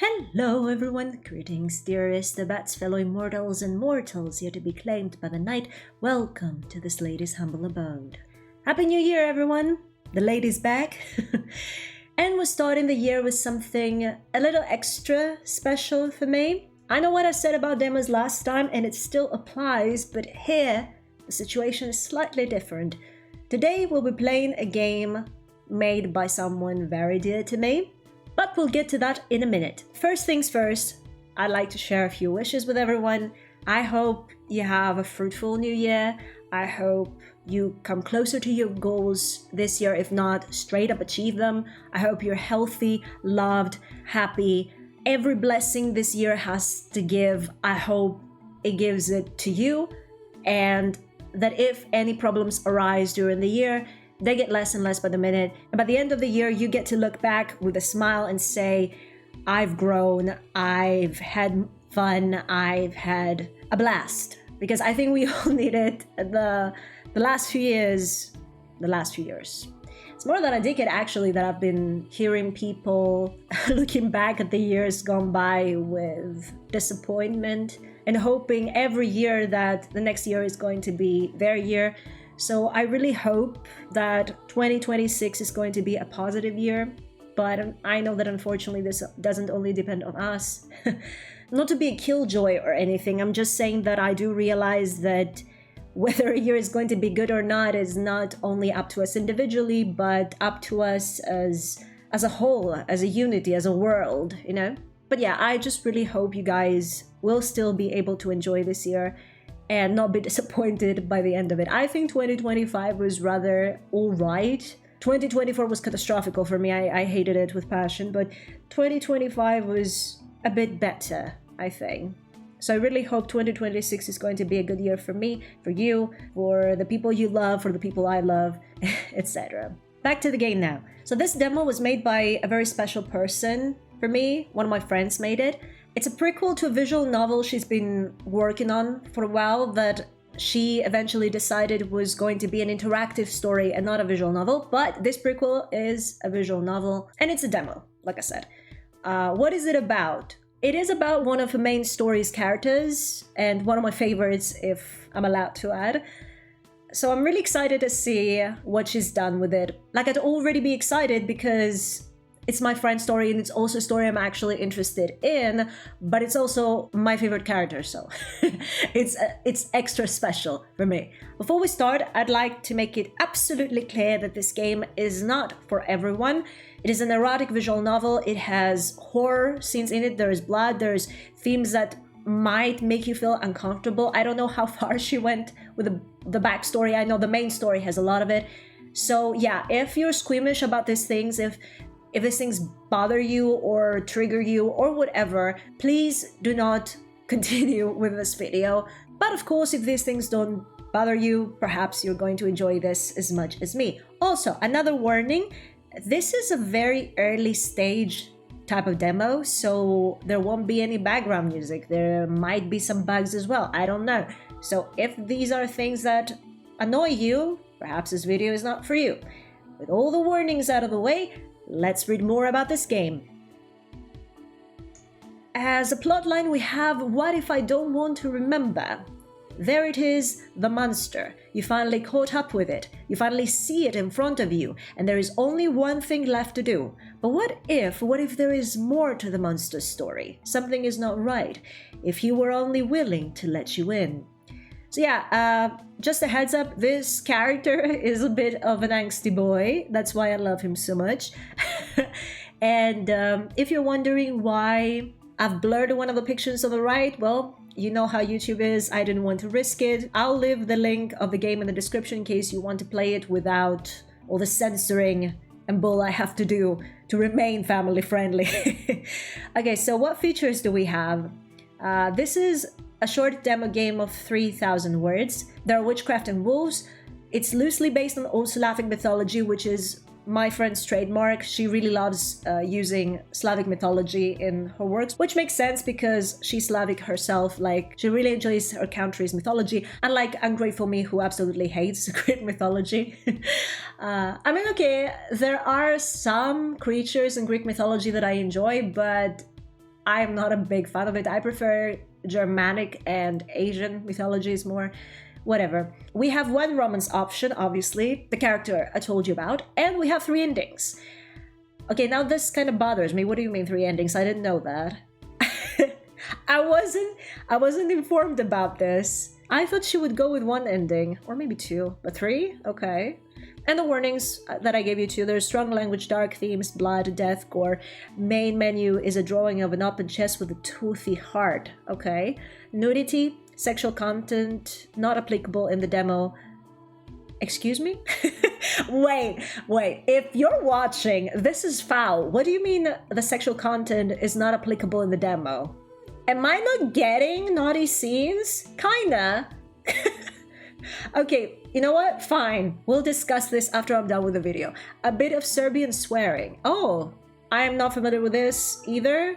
Hello everyone, greetings dear Aristobats, fellow immortals and mortals yet to be claimed by the night. Welcome to this lady's humble abode. Happy New Year everyone! The lady's back. And we're starting the year with something a little extra special for me. I know what I said about demos last time and it still applies, but here the situation is slightly different. Today we'll be playing a game made by someone very dear to me. But we'll get to that in a minute. First things first, I'd like to share a few wishes with everyone. I hope you have a fruitful new year. I hope you come closer to your goals this year, if not straight up achieve them. I hope you're healthy, loved, happy. Every blessing this year has to give, I hope it gives it to you. And that if any problems arise during the year, they get less and less by the minute. And by the end of the year, you get to look back with a smile and say, I've grown, I've had fun, I've had a blast. Because I think we all needed the last few years. It's more than a decade actually that I've been hearing people looking back at the years gone by with disappointment and hoping every year that the next year is going to be their year. So I really hope that 2026 is going to be a positive year, but I know that unfortunately this doesn't only depend on us. Not to be a killjoy or anything, I'm just saying that I do realize that whether a year is going to be good or not is not only up to us individually, but up to us as a whole, as a unity, as a world, you know? But yeah, I just really hope you guys will still be able to enjoy this year and not be disappointed by the end of it. I think 2025 was rather alright. 2024 was catastrophical for me. I hated it with passion, but 2025 was a bit better, I think. So I really hope 2026 is going to be a good year for me, for you, for the people you love, for the people I love, etc. Back to the game now. So this demo was made by a very special person for me. One of my friends made it. It's a prequel to a visual novel she's been working on for a while that she eventually decided was going to be an interactive story and not a visual novel, but this prequel is a visual novel and it's a demo, like I said. What is it about? It is about one of the main story's characters and one of my favorites, if I'm allowed to add. So I'm really excited to see what she's done with it. Like, I'd already be excited because it's my friend's story and it's also a story I'm actually interested in, but it's also my favorite character, so it's extra special for me. Before we start, I'd like to make it absolutely clear that this game is not for everyone. It is an erotic visual novel. It has horror scenes in it. There is blood. There's themes that might make you feel uncomfortable. I don't know how far she went with the backstory. I know the main story has a lot of it. So yeah, if you're squeamish about these things, if these things bother you or trigger you or whatever, please do not continue with this video. But of course, if these things don't bother you, perhaps you're going to enjoy this as much as me. Also, another warning, this is a very early stage type of demo, so there won't be any background music. There might be some bugs as well, I don't know. So if these are things that annoy you, perhaps this video is not for you. With all the warnings out of the way, let's read more about this game. As a plotline, we have What If I Don't Want to Remember? There it is, the monster. You finally caught up with it. You finally see it in front of you, and there is only one thing left to do. But what if there is more to the monster's story? Something is not right. If he were only willing to let you in. So yeah, just a heads up, this character is a bit of an angsty boy. That's why I love him so much. And if you're wondering why I've blurred one of the pictures on the right, well, you know how YouTube is. I didn't want to risk it. I'll leave the link of the game in the description in case you want to play it without all the censoring and bull I have to do to remain family friendly. Okay, so what features do we have? This is a short demo game of 3,000 words. There are witchcraft and wolves. It's loosely based on old Slavic mythology, which is my friend's trademark. She really loves using Slavic mythology in her works, which makes sense because she's Slavic herself. Like, she really enjoys her country's mythology, unlike ungrateful me, who absolutely hates Greek mythology. I mean, okay, there are some creatures in Greek mythology that I enjoy, but I'm not a big fan of it. I prefer Germanic and Asian mythologies more. Whatever. We have one romance option, obviously, the character I told you about, and we have 3 endings. Okay, now this kind of bothers me. What do you mean 3 endings? I didn't know that. I wasn't informed about this. I thought she would go with 1 ending, or maybe 2, but 3? Okay. And the warnings that I gave you too, there's strong language, dark themes, blood, death, gore. Main menu is a drawing of an open chest with a toothy heart. Okay. Nudity, sexual content, not applicable in the demo. Excuse me? Wait. If you're watching, this is foul. What do you mean the sexual content is not applicable in the demo? Am I not getting naughty scenes? Kinda. Okay, you know what? Fine. We'll discuss this after I'm done with the video. A bit of Serbian swearing. Oh, I am not familiar with this either.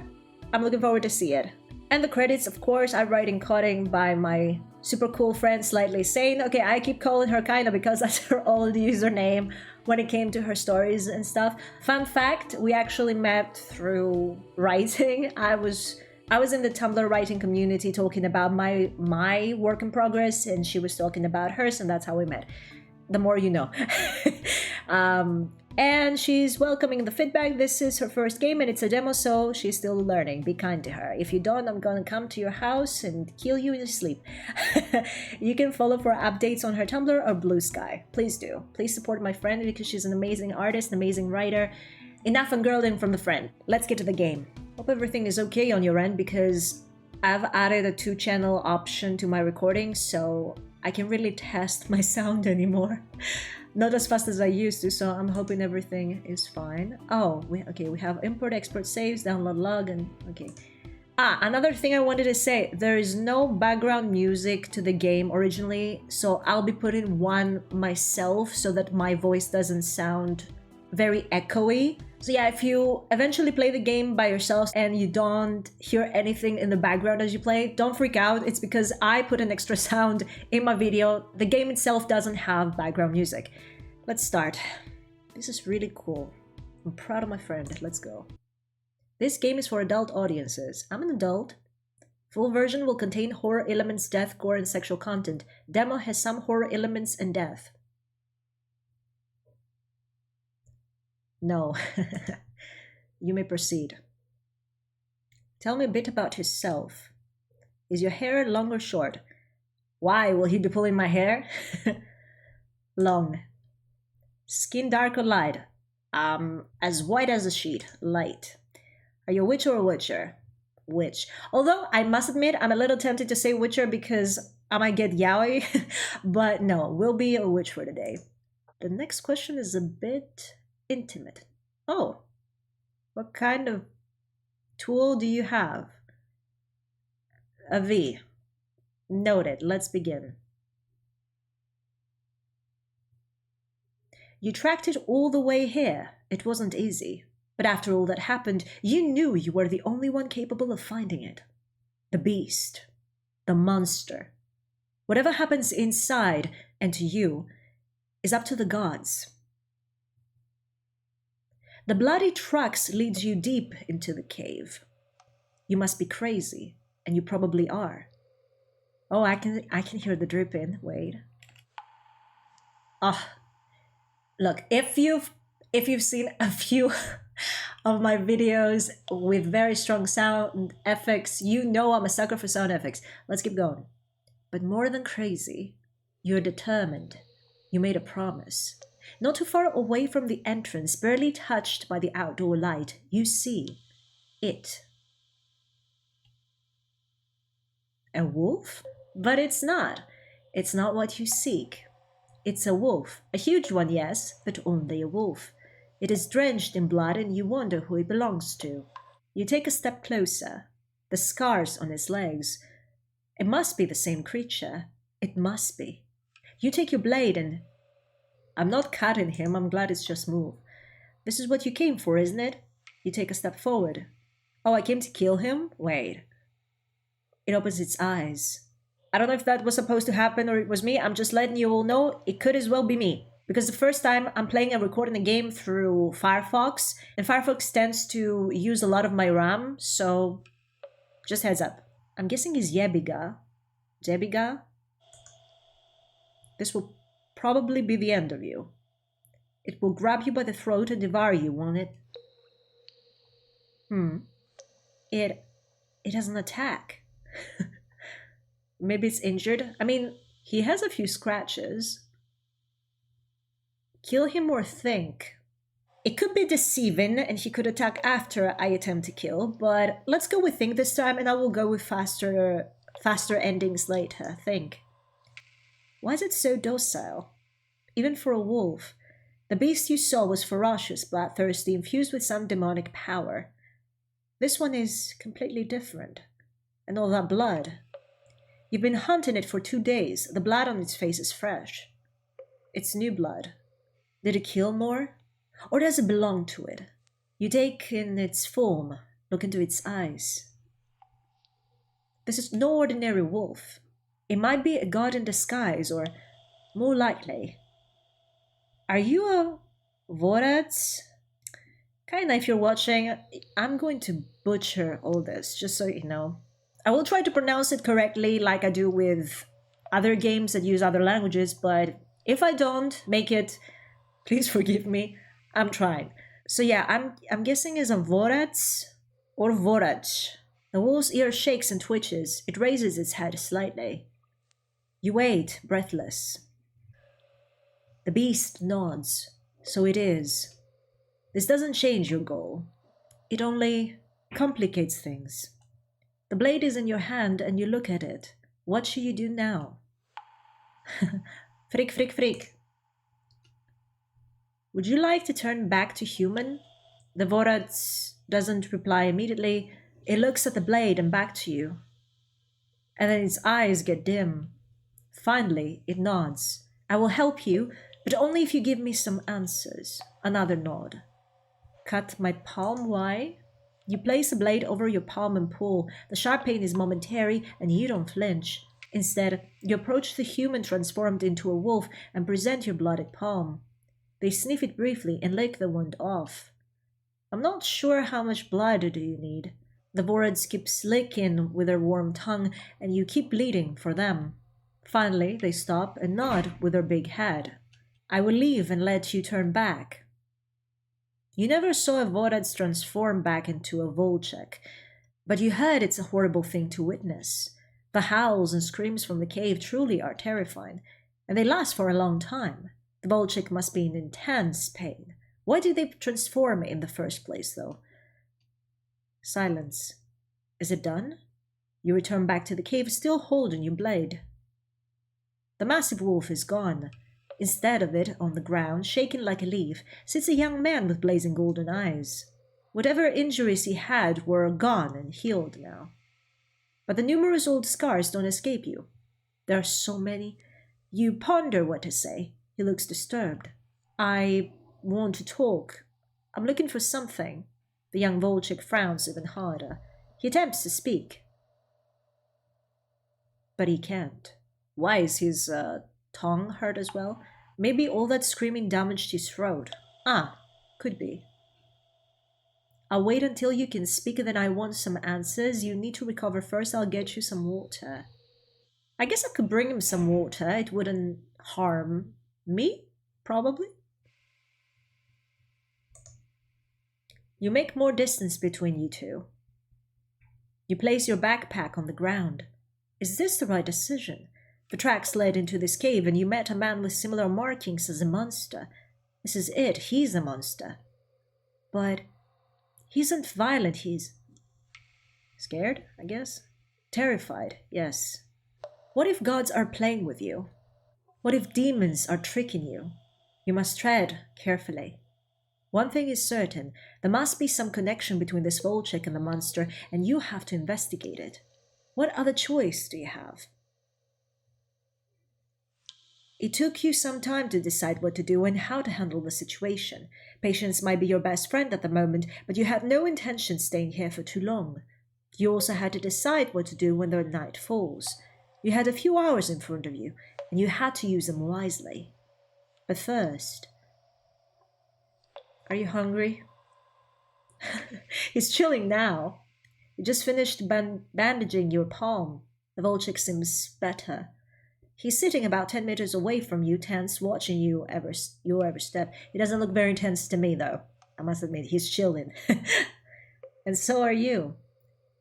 I'm looking forward to see it. And the credits, of course, I write in coding by my super cool friend Slightly Sane. Okay, I keep calling her kinda because that's her old username when it came to her stories and stuff. Fun fact, we actually met through writing. I was in the Tumblr writing community talking about my work in progress, and she was talking about hers, and that's how we met. The more you know. And she's welcoming the feedback. This is her first game and it's a demo, so she's still learning. Be kind to her. If you don't, I'm gonna come to your house and kill you in your sleep. You can follow for updates on her Tumblr or Blue Sky. Please do. Please support my friend because she's an amazing artist, an amazing writer. Enough fangirling from the friend. Let's get to the game. Hope everything is okay on your end because I've added a 2-channel option to my recording, so I can really test my sound anymore. Not as fast as I used to, so I'm hoping everything is fine. Oh, we have import export saves, download log, and okay. Another thing I wanted to say, there is no background music to the game originally, so I'll be putting one myself so that my voice doesn't sound very echoey. So yeah, if you eventually play the game by yourself and you don't hear anything in the background as you play, don't freak out. It's because I put an extra sound in my video. The game itself doesn't have background music. Let's start. This is really cool. I'm proud of my friend. Let's go. This game is for adult audiences. I'm an adult. Full version will contain horror elements, death, gore, and sexual content. Demo has some horror elements and death. No. You may proceed. Tell me a bit about yourself. Is your hair long or short? Why will he be pulling my hair? Long. Skin dark or light? As white as a sheet. Light. Are you a witch or a witcher? Witch. Although I must admit I'm a little tempted to say witcher because I might get yaoi, but no, we'll be a witch for today. The next question is a bit intimate. Oh, what kind of tool do you have? A V. Noted. Let's begin. You tracked it all the way here. It wasn't easy. But after all that happened, you knew you were the only one capable of finding it. The beast. The monster. Whatever happens inside and to you is up to the gods. The bloody tracks leads you deep into the cave. You must be crazy, and you probably are. Oh, I can hear the dripping. Wait. Look, if you've seen a few of my videos with very strong sound effects, you know I'm a sucker for sound effects. Let's keep going. But more than crazy, you're determined. You made a promise. Not too far away from the entrance, barely touched by the outdoor light, you see it. A wolf? But it's not. It's not what you seek. It's a wolf. A huge one, yes, but only a wolf. It is drenched in blood and you wonder who it belongs to. You take a step closer. The scars on its legs. It must be the same creature. It must be. You take your blade and... I'm not cutting him, I'm glad it's just moved. This is what you came for, isn't it? You take a step forward. Oh, I came to kill him? Wait. It opens its eyes. I don't know if that was supposed to happen or it was me. I'm just letting you all know it could as well be me. Because the first time I'm playing and recording a game through Firefox, and Firefox tends to use a lot of my RAM, so Just heads up. I'm guessing he's Yebiga. Jebiga? This will probably be the end of you. It will grab you by the throat and devour you, won't it? It has an attack. Maybe it's injured. I mean, he has a few scratches. Kill him or think. It could be deceiving and he could attack after I attempt to kill, but let's go with think this time and I will go with faster endings later. Think. Why is it so docile? Even for a wolf. The beast you saw was ferocious, bloodthirsty, infused with some demonic power. This one is completely different. And all that blood. You've been hunting it for 2 days. The blood on its face is fresh. It's new blood. Did it kill more? Or does it belong to it? You take in its form, look into its eyes. This is no ordinary wolf. It might be a god in disguise, or more likely. Are you a Vorats? Kinda, if you're watching, I'm going to butcher all this, just so you know. I will try to pronounce it correctly like I do with other games that use other languages, but if I don't make it, please forgive me. I'm trying. So yeah, I'm guessing it's a Vorats or Vorach. The wolf's ear shakes and twitches. It raises its head slightly. You wait, breathless. The beast nods. So it is. This doesn't change your goal. It only complicates things. The blade is in your hand and you look at it. What should you do now? Frick, frick, frick. Would you like to turn back to human? The Vorats doesn't reply immediately. It looks at the blade and back to you. And then its eyes get dim. Finally, it nods. I will help you, but only if you give me some answers. Another nod. Cut my palm, why? You place the blade over your palm and pull. The sharp pain is momentary and you don't flinch. Instead, you approach the human transformed into a wolf and present your blooded palm. They sniff it briefly and lick the wound off. I'm not sure how much blood do you need. The Vorats keep licking with their warm tongue and you keep bleeding for them. Finally, they stop and nod with their big head. I will leave and let you turn back. You never saw a Vorats transform back into a Volchek, but you heard it's a horrible thing to witness. The howls and screams from the cave truly are terrifying, and they last for a long time. The Volchek must be in intense pain. Why did they transform in the first place, though? Silence. Is it done? You return back to the cave, still holding your blade. The massive wolf is gone. Instead of it, on the ground, shaken like a leaf, sits a young man with blazing golden eyes. Whatever injuries he had were gone and healed now. But the numerous old scars don't escape you. There are so many. You ponder what to say. He looks disturbed. I want to talk. I'm looking for something. The young Volchek frowns even harder. He attempts to speak. But he can't. Why, is his tongue hurt as well? Maybe all that screaming damaged his throat. Ah, could be. I'll wait until you can speak, and then I want some answers. You need to recover first. I'll get you some water. I guess I could bring him some water. It wouldn't harm me, probably. You make more distance between you two. You place your backpack on the ground. Is this the right decision? The tracks led into this cave and you met a man with similar markings as a monster. This is it, he's a monster. But he isn't violent, he's scared, I guess? Terrified, yes. What if gods are playing with you? What if demons are tricking you? You must tread carefully. One thing is certain, there must be some connection between this Volchek and the monster, and you have to investigate it. What other choice do you have? It took you some time to decide what to do and how to handle the situation. Patience might be your best friend at the moment, but you had no intention staying here for too long. You also had to decide what to do when the night falls. You had a few hours in front of you, and you had to use them wisely. But first, are you hungry? He's chilling now. You just finished bandaging your palm. The Volchik seems better. He's sitting about 10 meters away from you, tense, watching you your every step. He doesn't look very tense to me, though. I must admit, he's chilling. And so are you.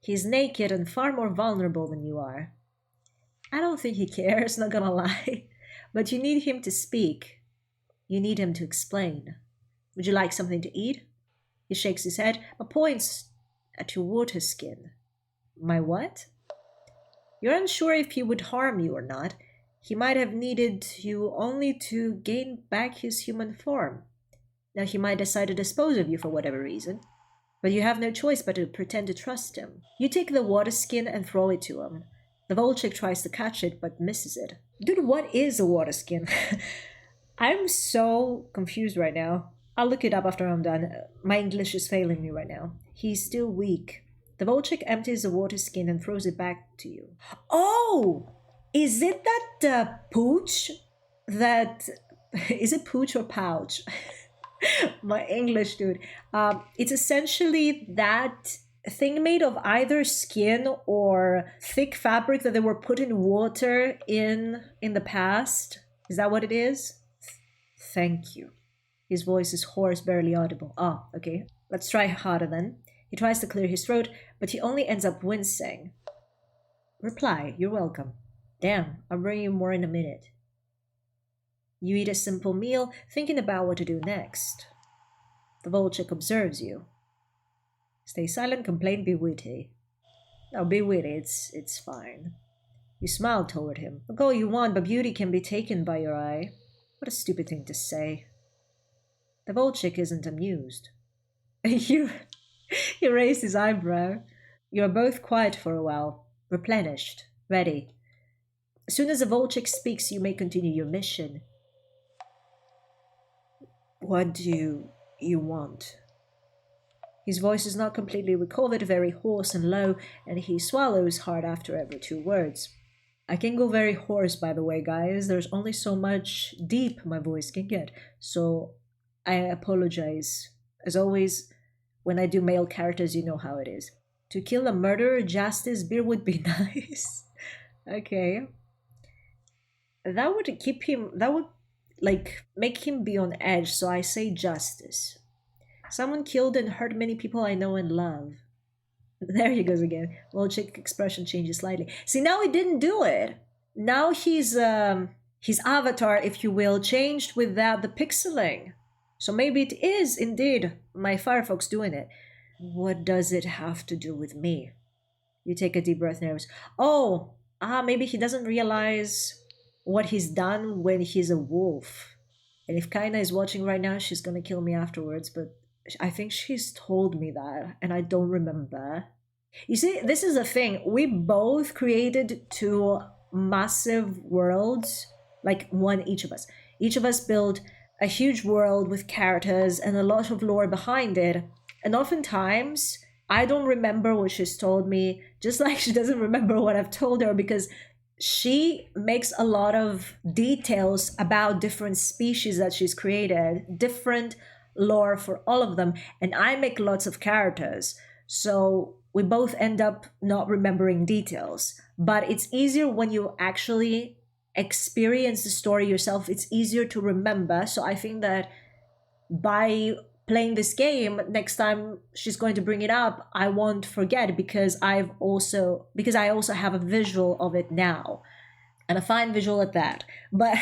He's naked and far more vulnerable than you are. I don't think he cares, not gonna lie. But you need him to speak. You need him to explain. Would you like something to eat? He shakes his head, but points at your water skin. My what? You're unsure if he would harm you or not. He might have needed you only to gain back his human form. Now he might decide to dispose of you for whatever reason. But you have no choice but to pretend to trust him. You take the water skin and throw it to him. The Volchik tries to catch it, but misses it. Dude, what is a water skin? I'm so confused right now. I'll look it up after I'm done. My English is failing me right now. He's still weak. The Volchik empties the water skin and throws it back to you. Oh! Is it that pooch? Is it pooch or pouch? My English, dude. It's essentially that thing made of either skin or thick fabric that they were put in water in the past. Is that what it is? Thank you. His voice is hoarse, barely audible. Ah, okay. Let's try harder then. He tries to clear his throat, but he only ends up wincing. Reply, you're welcome. Damn, I'll bring you more in a minute. You eat a simple meal, thinking about what to do next. The Volchik observes you. Stay silent, complain, be witty. No, be witty, it's fine. You smile toward him. Look all you want, but beauty can be taken by your eye. What a stupid thing to say. The Volchik isn't amused. He raised his eyebrow. You are both quiet for a while, replenished, ready. As soon as the Volchik speaks, you may continue your mission. What do you want? His voice is not completely recovered, very hoarse and low, and he swallows hard after every 2 words. I can go very hoarse, by the way, guys. There's only so much deep my voice can get, so I apologize. As always, when I do male characters, you know how it is. To kill a murderer, justice, beer would be nice. Okay. That would make him be on edge, so I say justice. Someone killed and hurt many people I know and love. There he goes again. Volchik expression changes slightly. See, now he didn't do it. Now his avatar, if you will, changed without the pixeling. So maybe it is indeed my Firefox doing it. What does it have to do with me? You take a deep breath, nervous. Maybe he doesn't realize what he's done when he's a wolf. And if Kaina is watching right now, she's gonna kill me afterwards, but I think she's told me that, and I don't remember. You see, this is the thing. We both created 2 massive worlds, like one each of us. Each of us built a huge world with characters and a lot of lore behind it. And oftentimes, I don't remember what she's told me, just like she doesn't remember what I've told her, because she makes a lot of details about different species that she's created, different lore for all of them, and I make lots of characters, so we both end up not remembering details. But it's easier when you actually experience the story yourself. It's easier to remember, so I think that by playing this game, next time she's going to bring it up, I won't forget, because I also have a visual of it now, and a fine visual at that. But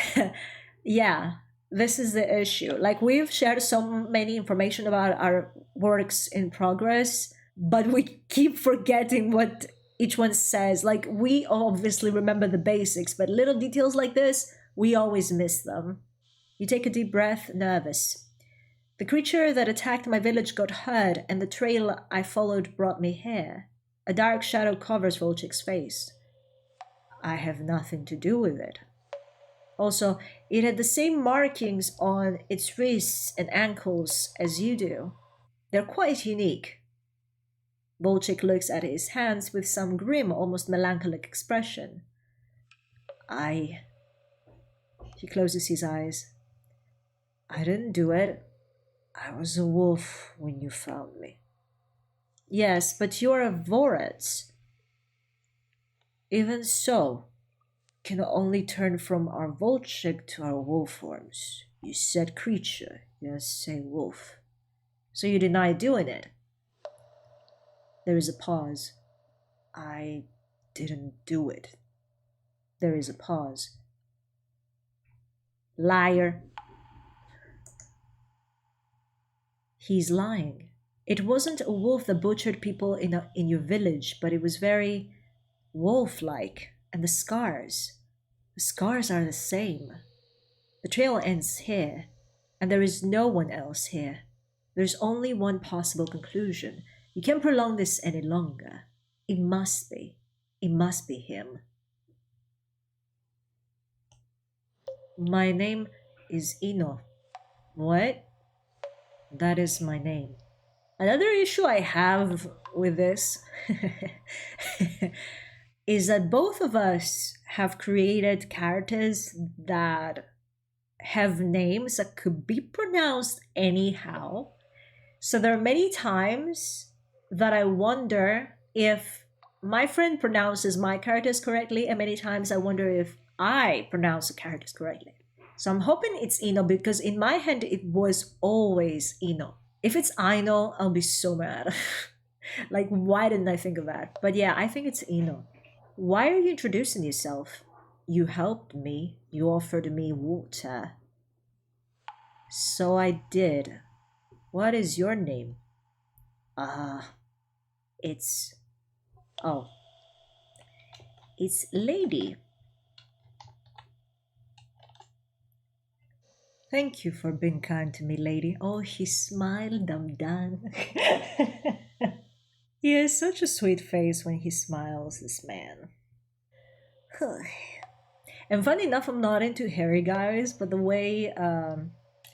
yeah, this is the issue. Like, we've shared so many information about our works in progress, but we keep forgetting what each one says. Like, we obviously remember the basics, but little details like this, we always miss them. You take a deep breath, nervous. The creature that attacked my village got hurt, and the trail I followed brought me here. A dark shadow covers Volchik's face. I have nothing to do with it. Also, it had the same markings on its wrists and ankles as you do. They're quite unique. Volchik looks at his hands with some grim, almost melancholic expression. He closes his eyes. I didn't do it. I was a wolf when you found me. Yes, but you're a Vorets. Even so, can only turn from our Volchik to our wolf forms. You said creature, you didn't say wolf. So you deny doing it. There is a pause. I didn't do it. There is a pause. Liar. He's lying. It wasn't a wolf that butchered people in your village, but it was very wolf like. And the scars. The scars are the same. The trail ends here, and there is no one else here. There's only one possible conclusion. You can't prolong this any longer. It must be. It must be him. My name is Ino. What? That is my name. Another issue I have with this is that both of us have created characters that have names that could be pronounced anyhow. So there are many times that I wonder if my friend pronounces my characters correctly, and many times I wonder if I pronounce the characters correctly. So I'm hoping it's Ino because in my head it was always Ino. If it's Ino, I'll be so mad. Like, why didn't I think of that? But yeah, I think it's Ino. Why are you introducing yourself? You helped me. You offered me water. So I did. What is your name? It's. Oh. It's Lady. Thank you for being kind to me, lady. Oh, he smiled, dum dum. He has such a sweet face when he smiles, this man. And funny enough, I'm not into hairy guys, but the way,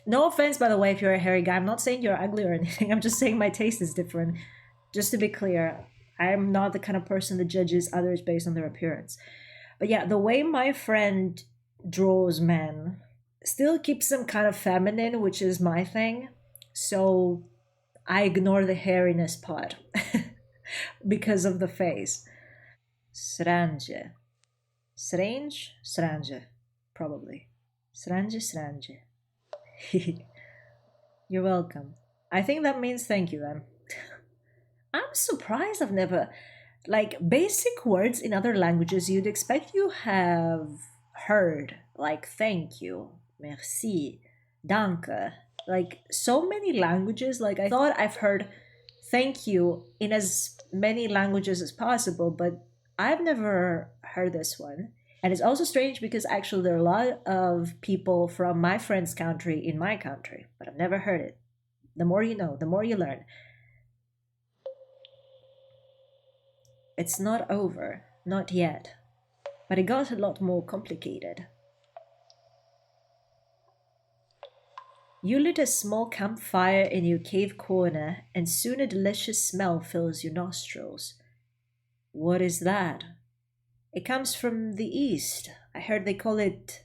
no offense, by the way, if you're a hairy guy, I'm not saying you're ugly or anything. I'm just saying my taste is different. Just to be clear, I'm not the kind of person that judges others based on their appearance. But yeah, the way my friend draws men still keeps them kind of feminine, which is my thing. So I ignore the hairiness part because of the face. Strange. Strange? Strange. Probably. Strange, strange. You're welcome. I think that means thank you then. I'm surprised I've never. Like, basic words in other languages you'd expect you have heard, like thank you, merci, danke. Like, so many languages, like, I thought I've heard thank you in as many languages as possible, but I've never heard this one. And it's also strange because actually there are a lot of people from my friend's country in my country, but I've never heard it. The more you know, the more you learn. It's not over, not yet, but it got a lot more complicated. You lit a small campfire in your cave corner, and soon a delicious smell fills your nostrils. What is that? It comes from the east. I heard they call it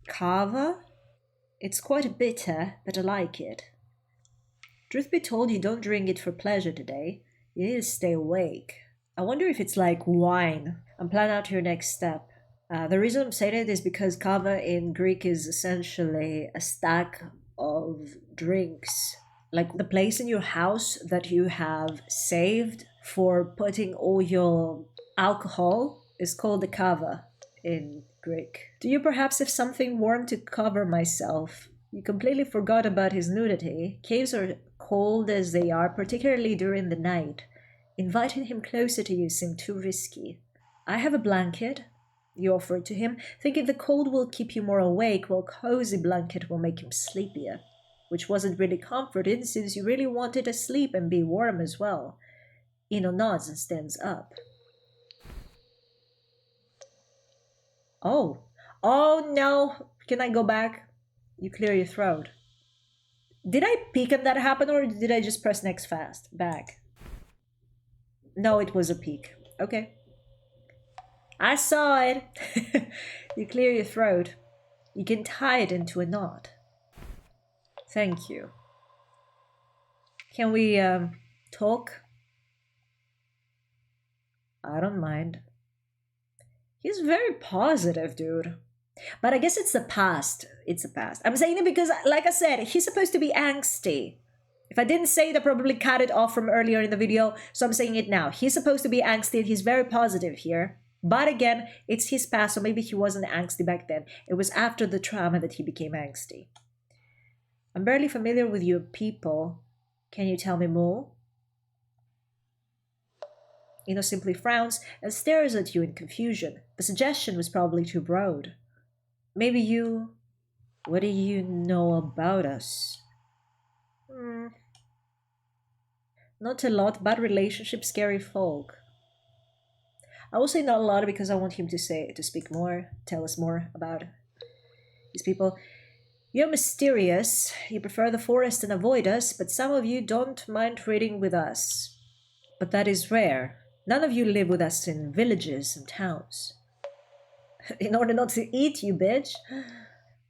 kava. It's quite bitter, but I like it. Truth be told, you don't drink it for pleasure today. You need to stay awake. I wonder if it's like wine and plan out your next step. The reason I'm saying it is because kava in Greek is essentially a stack of drinks. Like the place in your house that you have saved for putting all your alcohol is called the kava in Greek. Do you perhaps have something warm to cover myself? You completely forgot about his nudity. Caves are cold as they are, particularly during the night. Inviting him closer to you seemed too risky. I have a blanket, you offered to him, thinking the cold will keep you more awake, while cozy blanket will make him sleepier, which wasn't really comforting since you really wanted to sleep and be warm as well. Ino nods and stands up. Oh. Oh no! Can I go back? You clear your throat. Did I peek and that happen, or did I just press next fast? Back. No, it was a peek. Okay. I saw it. You clear your throat. You can tie it into a knot. Thank you. Can we Talk? I don't mind. He's very positive, dude. But I guess it's the past. It's the past. I'm saying it because, like I said, he's supposed to be angsty. If I didn't say it, I probably cut it off from earlier in the video, so I'm saying it now. He's supposed to be angsty and he's very positive here. But again, it's his past, so maybe he wasn't angsty back then. It was after the trauma that he became angsty. I'm barely familiar with your people. Can you tell me more? Ino simply frowns and stares at you in confusion. The suggestion was probably too broad. Maybe you... What do you know about us? Not a lot, bad relationship, scary folk. I will say not a lot because I want him to speak more, tell us more about these people. You're mysterious, you prefer the forest and avoid us, but some of you don't mind trading with us. But that is rare. None of you live with us in villages and towns. In order not to eat you, bitch.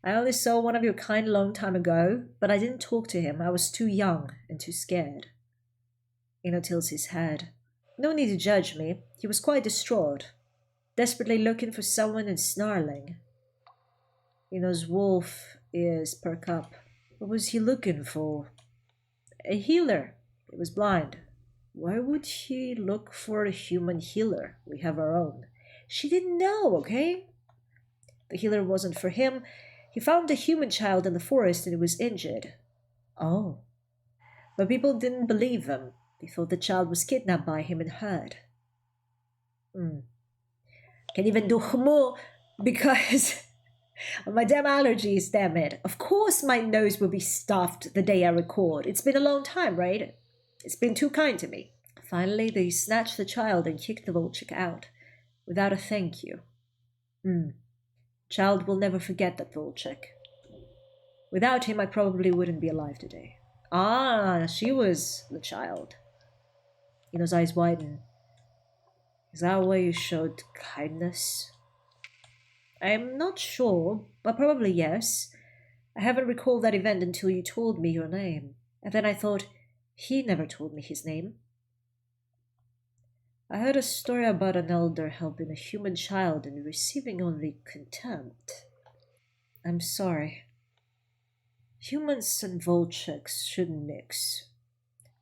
I only saw one of your kind a long time ago, but I didn't talk to him. I was too young and too scared. Ino tilts his head. No need to judge me. He was quite distraught, desperately looking for someone and snarling. Ino's wolf ears perk up. What was he looking for? A healer. He was blind. Why would he look for a human healer? We have our own. She didn't know, okay? The healer wasn't for him. He found a human child in the forest and it was injured. Oh. But people didn't believe him. They thought the child was kidnapped by him and hurt. Can't even do humo because of my damn allergies, damn it. Of course my nose will be stuffed the day I record. It's been a long time, right? It's been too kind to me. Finally, they snatched the child and kicked the vulture out, without a thank you. Child will never forget that vulture. Without him, I probably wouldn't be alive today. Ah, she was the child. Ino's eyes widen. Is that why you showed kindness? I am not sure, but probably yes. I haven't recalled that event until you told me your name. And then I thought, he never told me his name. I heard a story about an elder helping a human child and receiving only contempt. I'm sorry. Humans and vultures shouldn't mix.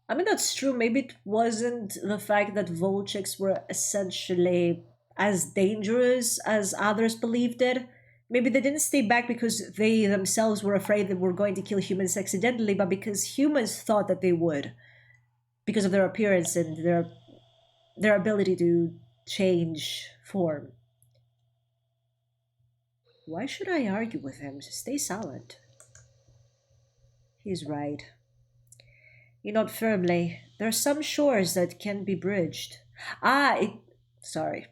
I mean, that's true. Maybe it wasn't the fact that vultures were essentially as dangerous as others believed it. Maybe they didn't stay back because they themselves were afraid that we're going to kill humans accidentally, but because humans thought that they would, because of their appearance and their ability to change form. Why should I argue with him? Stay silent. He's right. You nod firmly. There are some shores that can be bridged. Sorry.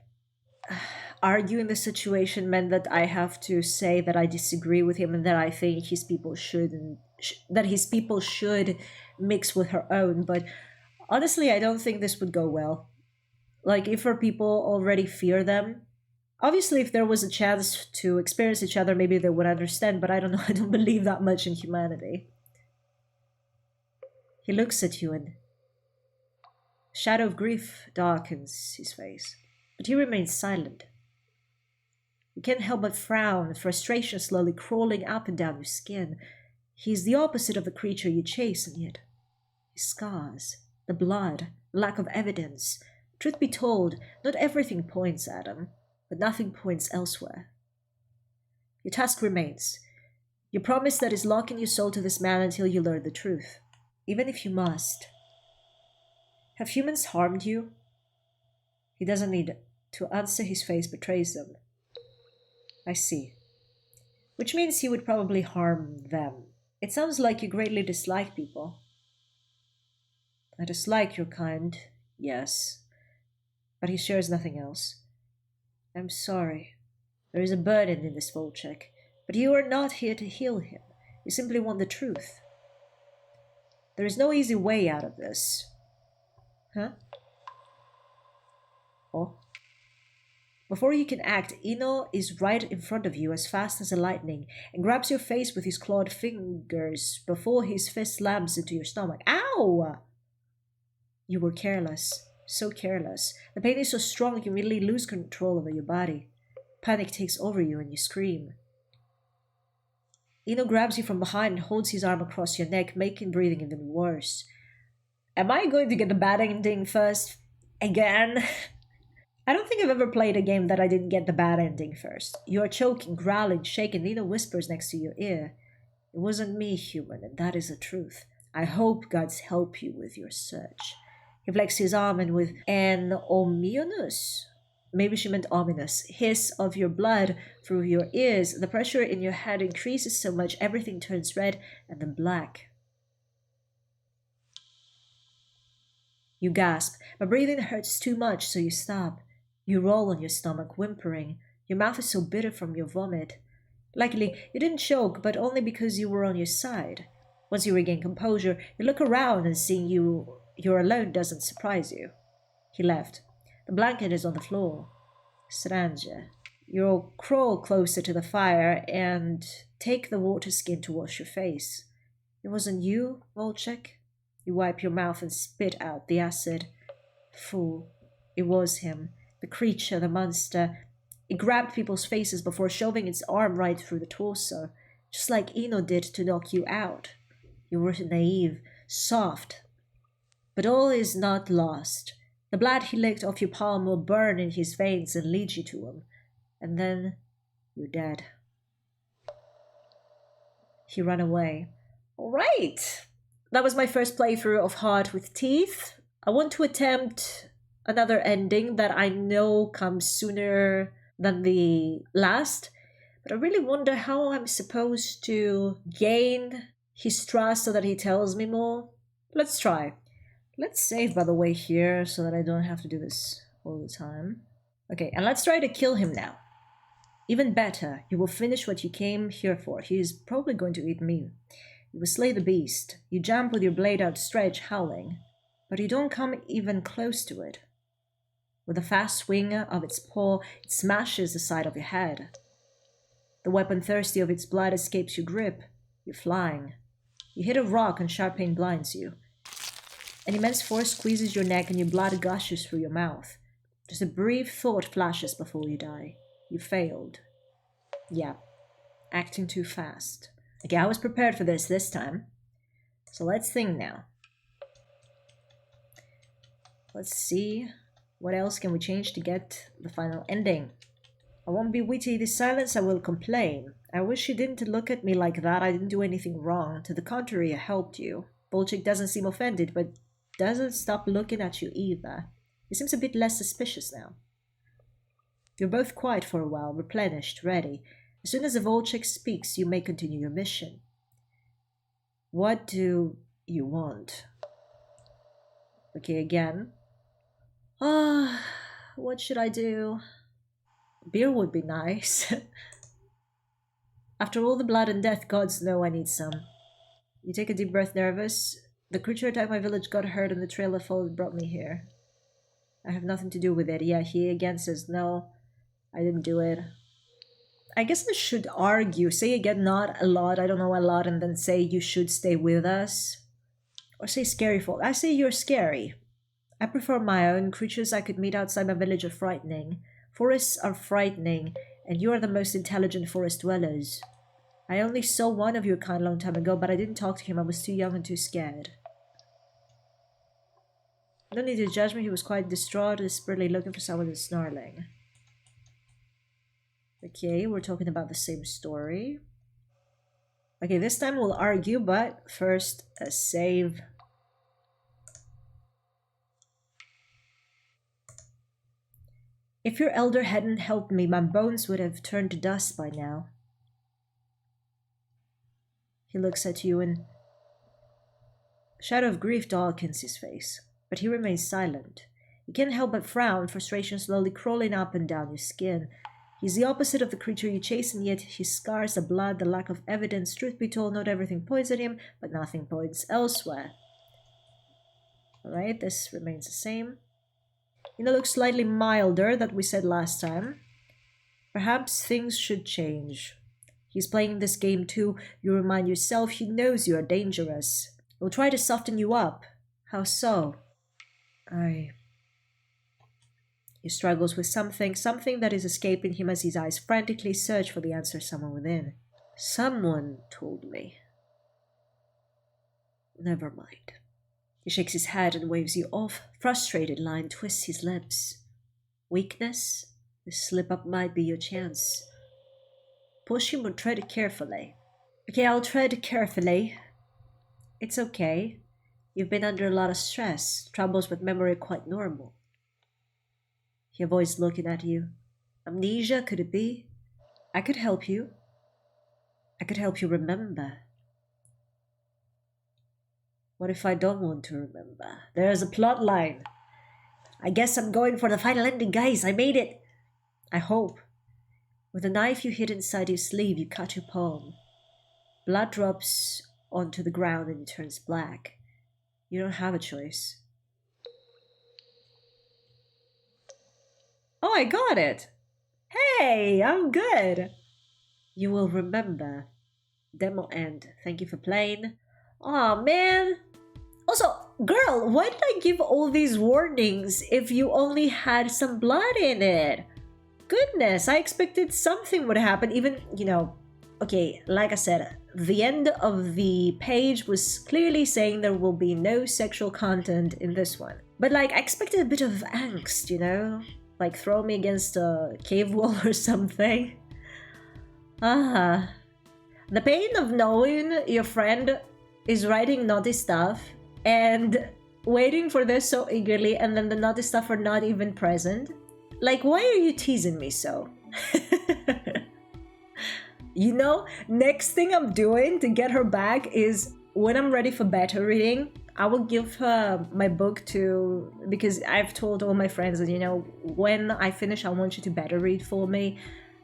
Arguing the situation meant that I have to say that I disagree with him and that I think his people should mix with her own. But honestly, I don't think this would go well. Like, if her people already fear them, obviously if there was a chance to experience each other, maybe they would understand, but I don't know. I don't believe that much in humanity. He looks at you and a shadow of grief darkens his face, but he remains silent. You can't help but frown, frustration slowly crawling up and down your skin. He is the opposite of the creature you chase, and yet his scars, the blood, lack of evidence. Truth be told, not everything points at him, but nothing points elsewhere. Your task remains. You promise that is locking your soul to this man until you learn the truth, even if you must. Have humans harmed you? He doesn't need to answer. His face betrays them. I see. Which means he would probably harm them. It sounds like you greatly dislike people. I dislike your kind, yes. But he shares nothing else. I'm sorry. There is a burden in this vulture, but you are not here to heal him. You simply want the truth. There is no easy way out of this. Huh? Oh? Before you can act, Ino is right in front of you as fast as a lightning and grabs your face with his clawed fingers before his fist slams into your stomach. Ow! You were careless. So careless. The pain is so strong you immediately lose control over your body. Panic takes over you and you scream. Eno grabs you from behind and holds his arm across your neck, making breathing even worse. Am I going to get the bad ending first? Again? I don't think I've ever played a game that I didn't get the bad ending first. You are choking, growling, shaking. Eno whispers next to your ear. It wasn't me, human, and that is the truth. I hope God's help you with your search. He flexed his arm and with an ominous, maybe she meant ominous, hiss of your blood through your ears, the pressure in your head increases so much everything turns red and then black. You gasp, but breathing hurts too much, so you stop. You roll on your stomach, whimpering. Your mouth is so bitter from your vomit. Luckily, you didn't choke, but only because you were on your side. Once you regain composure, you look around and seeing you're alone doesn't surprise you. He left. The blanket is on the floor. Strange. You'll crawl closer to the fire and take the water skin to wash your face. It wasn't you, Volchek? You wipe your mouth and spit out the acid. Fool. It was him. The creature, the monster. It grabbed people's faces before shoving its arm right through the torso, just like Eno did to knock you out. You were naive, soft. But all is not lost. The blood he licked off your palm will burn in his veins and lead you to him. And then you're dead. He ran away. All right. That was my first playthrough of Heart with Teeth. I want to attempt another ending that I know comes sooner than the last, but I really wonder how I'm supposed to gain his trust so that he tells me more. Let's try. Let's save, by the way, here so that I don't have to do this all the time. Okay, and let's try to kill him now. Even better, you will finish what you came here for. He is probably going to eat me. You will slay the beast. You jump with your blade outstretched, howling. But you don't come even close to it. With a fast swing of its paw, it smashes the side of your head. The weapon thirsty of its blood escapes your grip. You're flying. You hit a rock and sharp pain blinds you. An immense force squeezes your neck and your blood gushes through your mouth. Just a brief thought flashes before you die. You failed. Yeah, acting too fast. Okay, I was prepared for this time. So let's think now. Let's see. What else can we change to get the final ending? I won't be witty this silence, I will complain. I wish you didn't look at me like that. I didn't do anything wrong. To the contrary, I helped you. Bolchik doesn't seem offended, but doesn't stop looking at you either. He seems a bit less suspicious now. You're both quiet for a while, replenished, ready. As soon as the Volchek speaks, you may continue your mission. What do you want? Okay, again. What should I do? Beer would be nice. After all the blood and death, gods know I need some. You take a deep breath, nervous. The creature attacked my village, got hurt, and the trail that followed brought me here. I have nothing to do with it. Yeah, he again says, no, I didn't do it. I guess I should argue. Say again, not a lot, I don't know a lot, and then say you should stay with us. Or say scary folk. I say you're scary. I prefer my own. Creatures I could meet outside my village are frightening. Forests are frightening, and you are the most intelligent forest dwellers. I only saw one of your kind a long time ago, but I didn't talk to him. I was too young and too scared. No need to judge me. He was quite distraught, desperately looking for someone and snarling. Okay, we're talking about the same story. Okay, this time we'll argue, but first a save. If your elder hadn't helped me, my bones would have turned to dust by now. He looks at you and a shadow of grief darkens his face, but he remains silent. You can't help but frown, frustration slowly crawling up and down your skin. He's the opposite of the creature you chase, and yet his scars, the blood, the lack of evidence. Truth be told, not everything points at him, but nothing points elsewhere. Alright, this remains the same. Looks slightly milder than we said last time. Perhaps things should change. He's playing this game too. You remind yourself he knows you are dangerous. He'll try to soften you up. How so? He struggles with something that is escaping him as his eyes frantically search for the answer somewhere within. Someone told me. Never mind. He shakes his head and waves you off. Frustrated, Lion twists his lips. Weakness? This slip-up might be your chance. Push him or tread carefully. Okay, I'll tread carefully. It's okay. You've been under a lot of stress. Troubles with memory are quite normal. He avoids looking at you. Amnesia, could it be? I could help you. I could help you remember. What if I don't want to remember? There's a plot line. I guess I'm going for the final ending, guys. I made it. I hope. With a knife you hid inside your sleeve, you cut your palm. Blood drops onto the ground and it turns black. You don't have a choice. Oh, I got it. Hey, I'm good. You will remember. Demo end. Thank you for playing. Aw, man. Also, girl, why did I give all these warnings if you only had some blood in it? Goodness, I expected something would happen. Even, okay, like I said, the end of the page was clearly saying there will be no sexual content in this one. But I expected a bit of angst, Like throw me against a cave wall or something. The pain of knowing your friend is writing naughty stuff and waiting for this so eagerly, and then the naughty stuff are not even present. Why are you teasing me so? Next thing I'm doing to get her back is when I'm ready for beta reading, I will give her my book because I've told all my friends that, when I finish, I want you to beta read for me.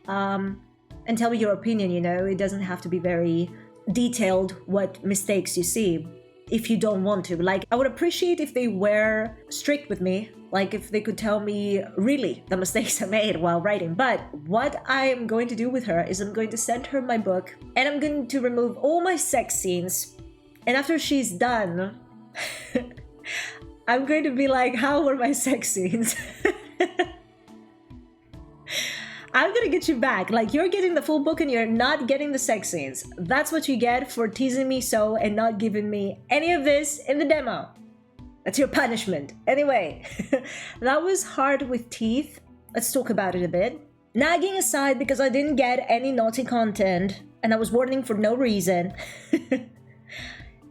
And tell me your opinion, it doesn't have to be very detailed what mistakes you see if you don't want to. I would appreciate if they were strict with me, if they could tell me really the mistakes I made while writing. But what I'm going to do with her is I'm going to send her my book and I'm going to remove all my sex scenes. And after she's done, I'm going to be like, how were my sex scenes? I'm gonna get you back. You're getting the full book and you're not getting the sex scenes. That's what you get for teasing me so and not giving me any of this in the demo. That's your punishment. Anyway, that was Hard with Teeth. Let's talk about it a bit. Nagging aside, because I didn't get any naughty content and I was warning for no reason. It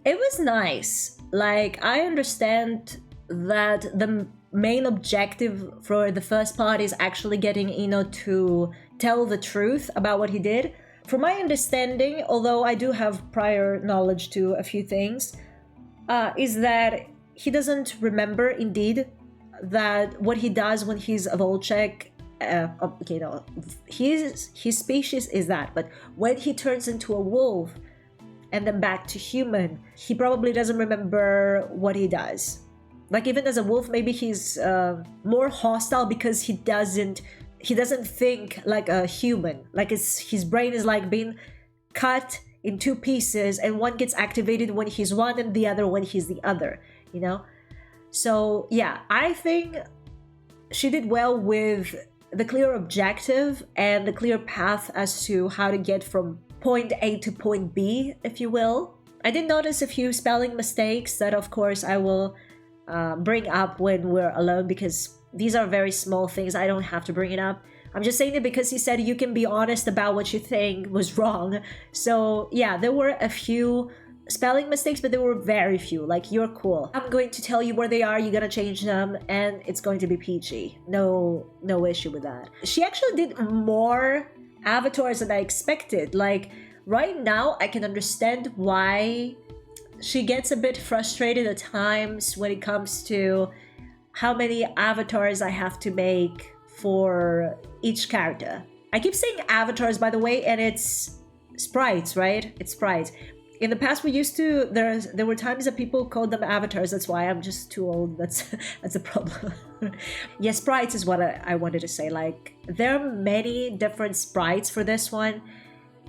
was nice. I understand that the main objective for the first part is actually getting Ino to tell the truth about what he did. From my understanding, although I do have prior knowledge to a few things, is that he doesn't remember indeed that what he does when he's a Volchek, his species is that, but when he turns into a wolf and then back to human, he probably doesn't remember what he does. Even as a wolf, maybe he's more hostile because he doesn't think like a human. His brain is being cut in two pieces, and one gets activated when he's one and the other when he's the other, So yeah, I think she did well with the clear objective and the clear path as to how to get from point A to point B, if you will. I did notice a few spelling mistakes that, of course, I will bring up when we're alone, because these are very small things. I don't have to bring it up. I'm just saying it because he said you can be honest about what you think was wrong. So yeah, there were a few spelling mistakes, but there were very few. You're cool. I'm going to tell you where they are, you're gonna change them, and it's going to be peachy. No issue with that. She actually did more avatars than I expected. Right now, I can understand why she gets a bit frustrated at times when it comes to how many avatars I have to make for each character. I keep saying avatars, by the way, and it's sprites, right? It's sprites. In the past, we used to, there were times that people called them avatars. That's why I'm just too old. That's a problem. Yeah, sprites is what I wanted to say. There are many different sprites for this one,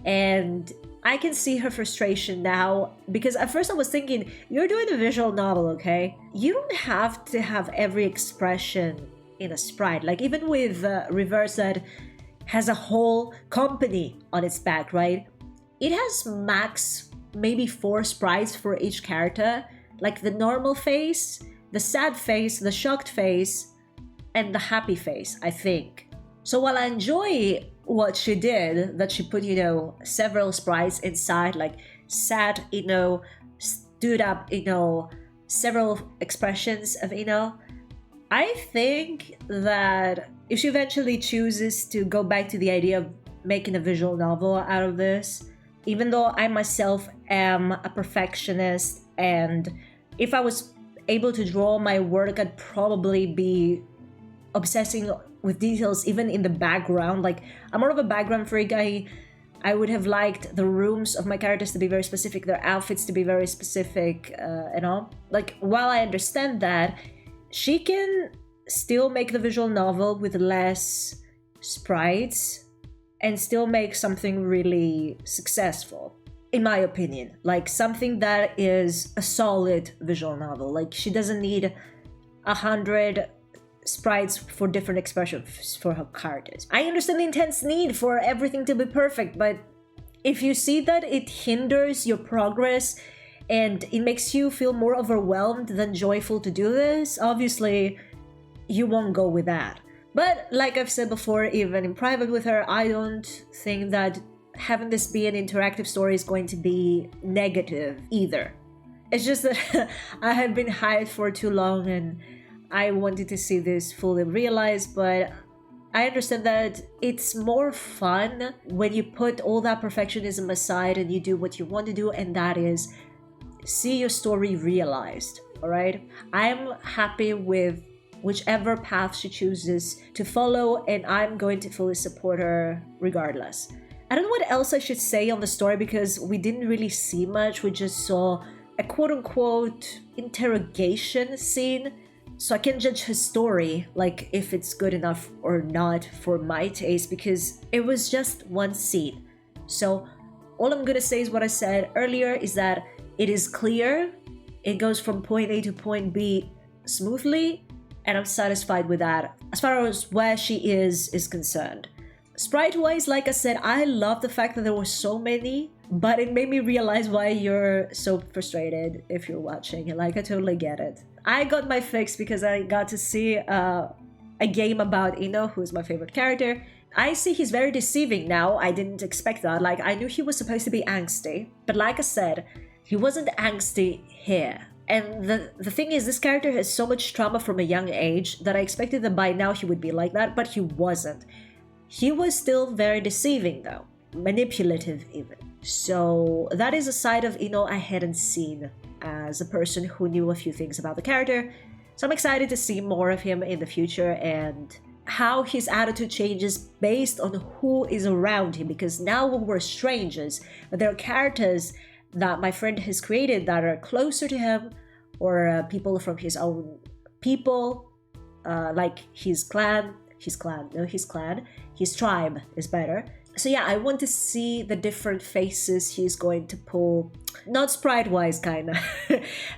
and I can see her frustration now, because at first I was thinking, you're doing a visual novel, okay? You don't have to have every expression in a sprite. Like even with Reverse that has a whole company on its back, right? It has max maybe 4 sprites for each character, like the normal face, the sad face, the shocked face, and the happy face, I think. So while I enjoy what she did, that she put, several sprites inside, like sad, stood up, several expressions of, I think that if she eventually chooses to go back to the idea of making a visual novel out of this, even though I myself am a perfectionist, and if I was able to draw my work, I'd probably be obsessing with details even in the background. Like, I'm more of a background freak. I would have liked the rooms of my characters to be very specific, their outfits to be very specific, and all. Like, while I understand that, she can still make the visual novel with less sprites and still make something really successful, in my opinion. Like, something that is a solid visual novel. Like, she doesn't need 100 sprites for different expressions for her characters. I understand the intense need for everything to be perfect, but if you see that it hinders your progress and it makes you feel more overwhelmed than joyful to do this, obviously you won't go with that. But like I've said before, even in private with her, I don't think that having this be an interactive story is going to be negative either. It's just that I had been hyped for too long and I wanted to see this fully realized, but I understand that it's more fun when you put all that perfectionism aside and you do what you want to do, and that is see your story realized, alright? I'm happy with whichever path she chooses to follow, and I'm going to fully support her regardless. I don't know what else I should say on the story because we didn't really see much. We just saw a quote-unquote interrogation scene. So I can judge his story, like if it's good enough or not for my taste, because it was just one scene. So all I'm gonna say is what I said earlier, is that it is clear, it goes from point A to point B smoothly, and I'm satisfied with that as far as where she is concerned. Sprite-wise, like I said, I love the fact that there were so many, but it made me realize why you're so frustrated if you're watching. Like, I totally get it. I got my fix because I got to see a game about Ino, who's my favorite character. I see he's very deceiving now. I didn't expect that. Like, I knew he was supposed to be angsty, but like I said, he wasn't angsty here. And the thing is, this character has so much trauma from a young age that I expected that by now he would be like that, but he wasn't. He was still very deceiving though, manipulative even. So that is a side of Ino I hadn't seen as a person who knew a few things about the character. So I'm excited to see more of him in the future and how his attitude changes based on who is around him, because now we're strangers, but there are characters that my friend has created that are closer to him, or people from his own people, like his tribe is better. So yeah, I want to see the different faces he's going to pull, not sprite-wise kinda,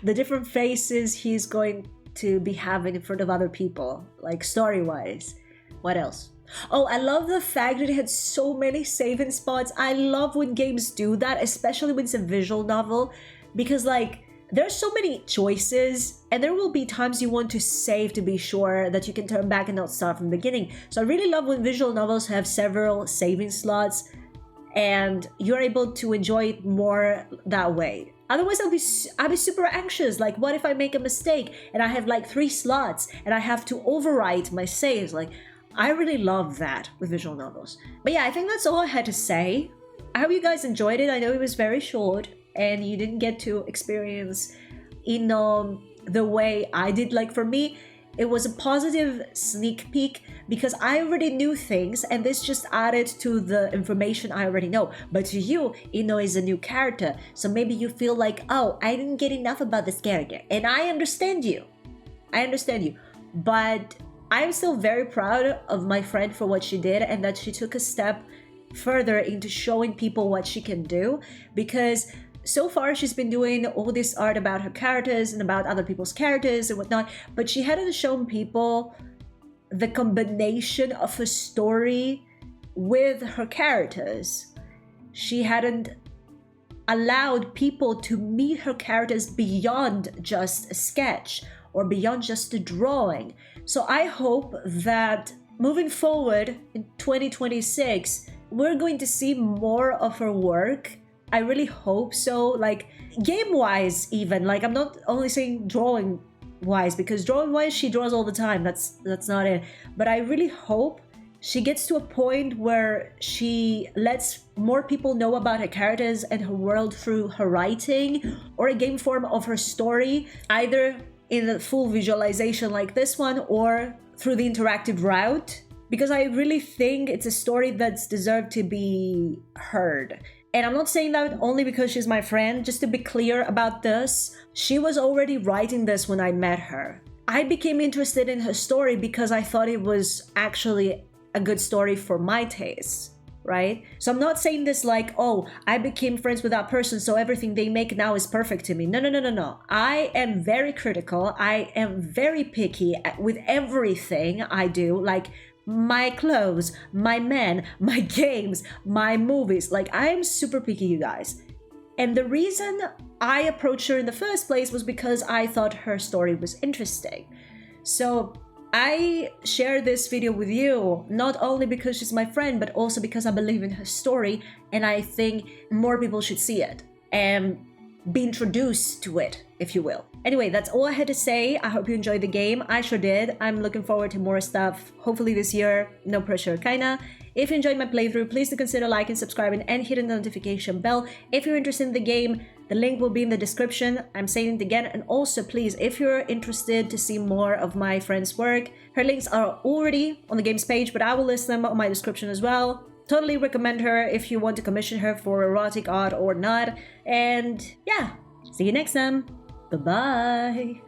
the different faces he's going to be having in front of other people, like story-wise. What else? Oh, I love the fact that it had so many saving spots. I love when games do that, especially when it's a visual novel, because like, there's so many choices and there will be times you want to save to be sure that you can turn back and not start from the beginning. So I really love when visual novels have several saving slots and you're able to enjoy it more that way. Otherwise, I'll be super anxious. Like, what if I make a mistake and I have like 3 slots and I have to overwrite my saves? Like, I really love that with visual novels. But yeah, I think that's all I had to say. I hope you guys enjoyed it. I know it was very short and you didn't get to experience the way I did. Like, for me, it was a positive sneak peek because I already knew things and this just added to the information I already know. But to you, is a new character, so maybe you feel like, oh, I didn't get enough about this character. And I understand you. But I'm still very proud of my friend for what she did and that she took a step further into showing people what she can do, because so far she's been doing all this art about her characters and about other people's characters and whatnot, but she hadn't shown people the combination of a story with her characters. She hadn't allowed people to meet her characters beyond just a sketch or beyond just a drawing. So I hope that moving forward in 2026, we're going to see more of her work. I really hope so, like game-wise even. Like, I'm not only saying drawing-wise, because drawing-wise she draws all the time, that's not it. But I really hope she gets to a point where she lets more people know about her characters and her world through her writing, or a game form of her story, either in a full visualization like this one or through the interactive route, because I really think it's a story that's deserved to be heard. And I'm not saying that only because she's my friend. Just to be clear about this, she was already writing this when I met her. I became interested in her story because I thought it was actually a good story for my taste, right? So I'm not saying this like, oh, I became friends with that person, so everything they make now is perfect to me. No. I am very critical. I am very picky with everything I do. Like, my clothes, my men, my games, my movies. Like, I'm super picky, you guys. And the reason I approached her in the first place was because I thought her story was interesting. So I share this video with you, not only because she's my friend, but also because I believe in her story, and I think more people should see it and be introduced to it, if you will. Anyway, that's all I had to say. I hope you enjoyed the game. I sure did. I'm looking forward to more stuff, hopefully this year. No pressure, kinda. If you enjoyed my playthrough, please do consider liking, subscribing, and hitting the notification bell. If you're interested in the game, the link will be in the description. I'm saying it again. And also, please, if you're interested to see more of my friend's work, her links are already on the game's page, but I will list them on my description as well. Totally recommend her if you want to commission her for erotic art or not. And yeah, see you next time. Bye-bye.